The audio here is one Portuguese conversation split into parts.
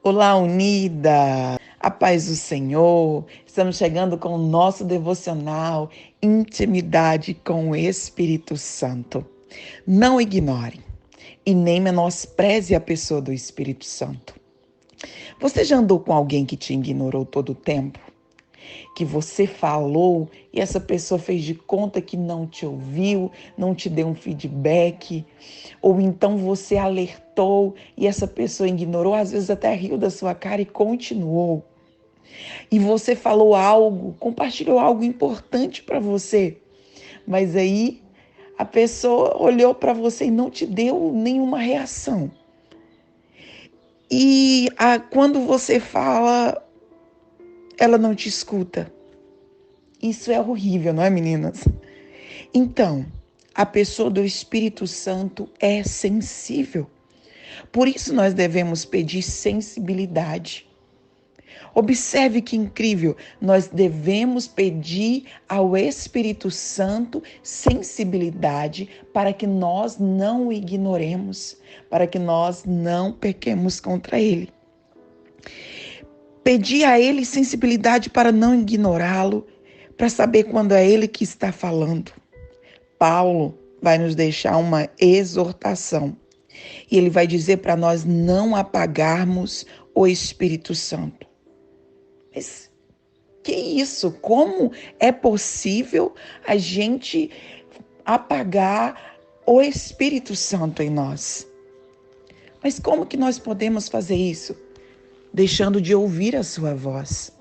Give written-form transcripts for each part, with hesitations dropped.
Olá, unida! A paz do Senhor! Estamos chegando com o nosso devocional Intimidade com o Espírito Santo. Não ignore e nem menospreze a pessoa do Espírito Santo. Você já andou com alguém que te ignorou todo o tempo? Que você falou e essa pessoa fez de conta que não te ouviu, não te deu um feedback, ou então você alertou e essa pessoa ignorou, às vezes até riu da sua cara e continuou. E você falou algo, compartilhou algo importante para você, mas aí a pessoa olhou para você e não te deu nenhuma reação. E quando você fala, ela não te escuta. Isso é horrível, não é, meninas? Então, a pessoa do Espírito Santo é sensível. Por isso nós devemos pedir sensibilidade. Observe que incrível, nós devemos pedir ao Espírito Santo sensibilidade para que nós não o ignoremos, para que nós não pequemos contra ele. Pedir a ele sensibilidade para não ignorá-lo, para saber quando é ele que está falando. Paulo vai nos deixar uma exortação e ele vai dizer para nós não apagarmos o Espírito Santo. Mas que isso? Como é possível a gente apagar o Espírito Santo em nós? Mas como que nós podemos fazer isso? Deixando de ouvir a sua voz.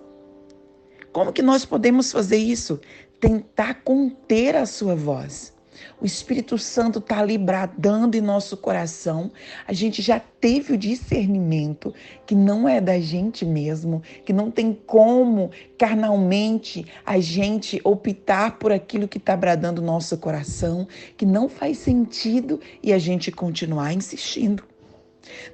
Como que nós podemos fazer isso? Tentar conter a sua voz. O Espírito Santo está ali bradando em nosso coração. A gente já teve o discernimento que não é da gente mesmo, que não tem como carnalmente a gente optar por aquilo que está bradando no nosso coração, que não faz sentido e a gente continuar insistindo.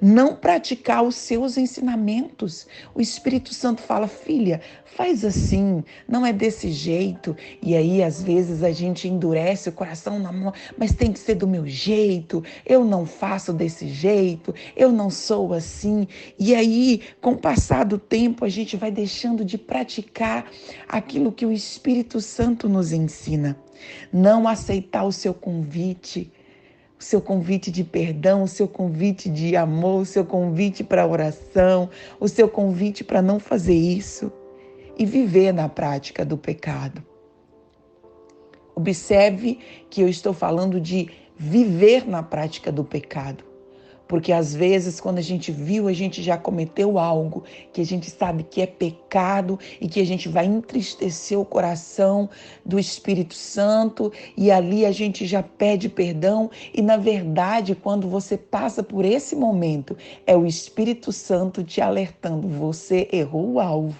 Não praticar os seus ensinamentos. O Espírito Santo fala, filha, faz assim, não é desse jeito. E aí, às vezes, a gente endurece o coração na mão, mas tem que ser do meu jeito, eu não faço desse jeito, eu não sou assim. E aí, com o passar do tempo, a gente vai deixando de praticar aquilo que o Espírito Santo nos ensina. Não aceitar o seu convite de perdão, o seu convite de amor, o seu convite para oração, o seu convite para não fazer isso e viver na prática do pecado. Observe que eu estou falando de viver na prática do pecado. Porque às vezes, quando a gente viu, a gente já cometeu algo que a gente sabe que é pecado e que a gente vai entristecer o coração do Espírito Santo e ali a gente já pede perdão e, na verdade, quando você passa por esse momento, é o Espírito Santo te alertando, você errou o alvo.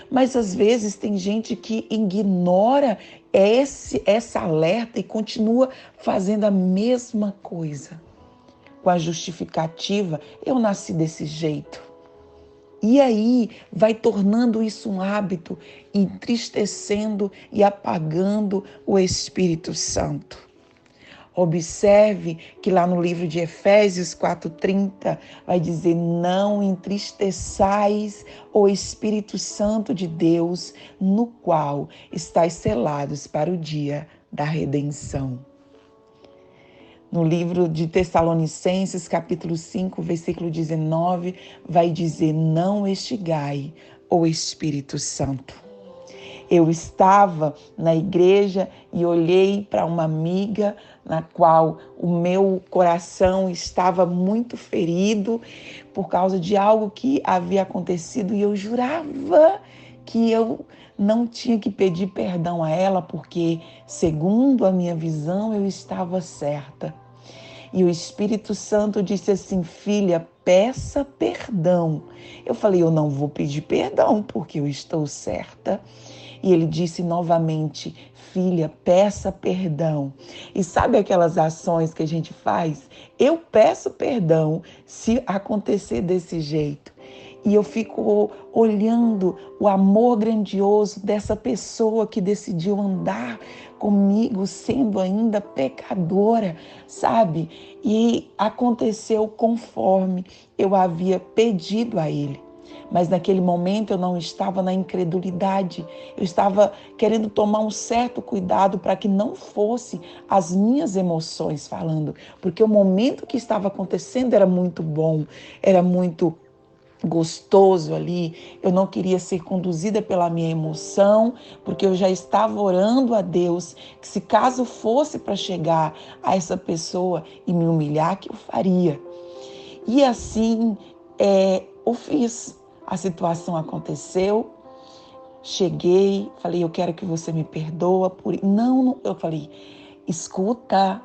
Mas às vezes tem gente que ignora essa alerta e continua fazendo a mesma coisa. Com a justificativa, eu nasci desse jeito. E aí vai tornando isso um hábito, entristecendo e apagando o Espírito Santo. Observe que lá no livro de Efésios 4:30 vai dizer, não entristeçais o Espírito Santo de Deus, no qual estáis selados para o dia da redenção. No livro de Tessalonicenses, capítulo 5, versículo 19, vai dizer, não extigai o Espírito Santo. Eu estava na igreja e olhei para uma amiga na qual o meu coração estava muito ferido por causa de algo que havia acontecido e eu jurava que eu não tinha que pedir perdão a ela porque, segundo a minha visão, eu estava certa. E o Espírito Santo disse assim, filha, peça perdão. Eu falei, eu não vou pedir perdão porque eu estou certa. E ele disse novamente, filha, peça perdão. E sabe aquelas ações que a gente faz? Eu peço perdão se acontecer desse jeito. E eu fico olhando o amor grandioso dessa pessoa que decidiu andar comigo, sendo ainda pecadora, sabe? E aconteceu conforme eu havia pedido a Ele. Mas naquele momento eu não estava na incredulidade, eu estava querendo tomar um certo cuidado para que não fosse as minhas emoções falando, porque o momento que estava acontecendo era muito bom, era muito gostoso ali. Eu não queria ser conduzida pela minha emoção, porque eu já estava orando a Deus que se caso fosse para chegar a essa pessoa e me humilhar, que eu faria. E assim eu fiz. A situação aconteceu, cheguei, falei, eu quero que você me perdoa por... Não, eu falei, escuta,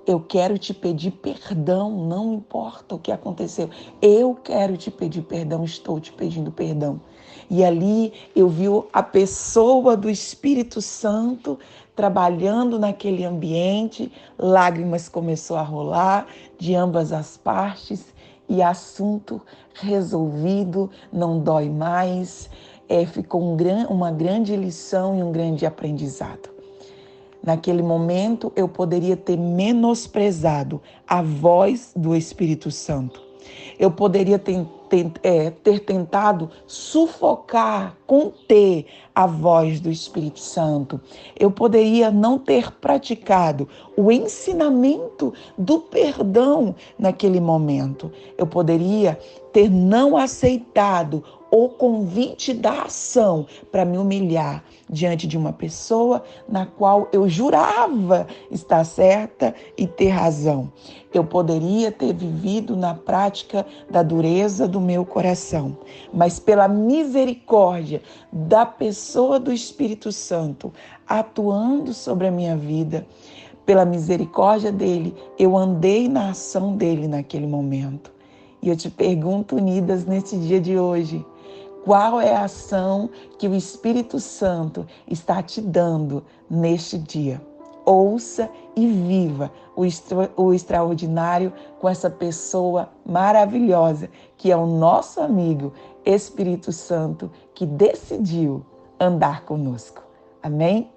eu quero te pedir perdão, não importa o que aconteceu. Eu quero te pedir perdão, estou te pedindo perdão. E ali eu vi a pessoa do Espírito Santo trabalhando naquele ambiente, lágrimas começou a rolar de ambas as partes e assunto resolvido, não dói mais. Ficou uma grande lição e um grande aprendizado. Naquele momento, eu poderia ter menosprezado a voz do Espírito Santo. Eu poderia ter tentado sufocar, conter a voz do Espírito Santo. Eu poderia não ter praticado o ensinamento do perdão naquele momento. Eu poderia ter não aceitado o convite da ação para me humilhar diante de uma pessoa na qual eu jurava estar certa e ter razão. Eu poderia ter vivido na prática da dureza do meu coração, mas pela misericórdia da pessoa do Espírito Santo atuando sobre a minha vida, pela misericórdia dele, eu andei na ação dele naquele momento. E eu te pergunto, unidas, nesse dia de hoje, qual é a ação que o Espírito Santo está te dando neste dia? Ouça e viva o extraordinário com essa pessoa maravilhosa que é o nosso amigo Espírito Santo que decidiu andar conosco. Amém?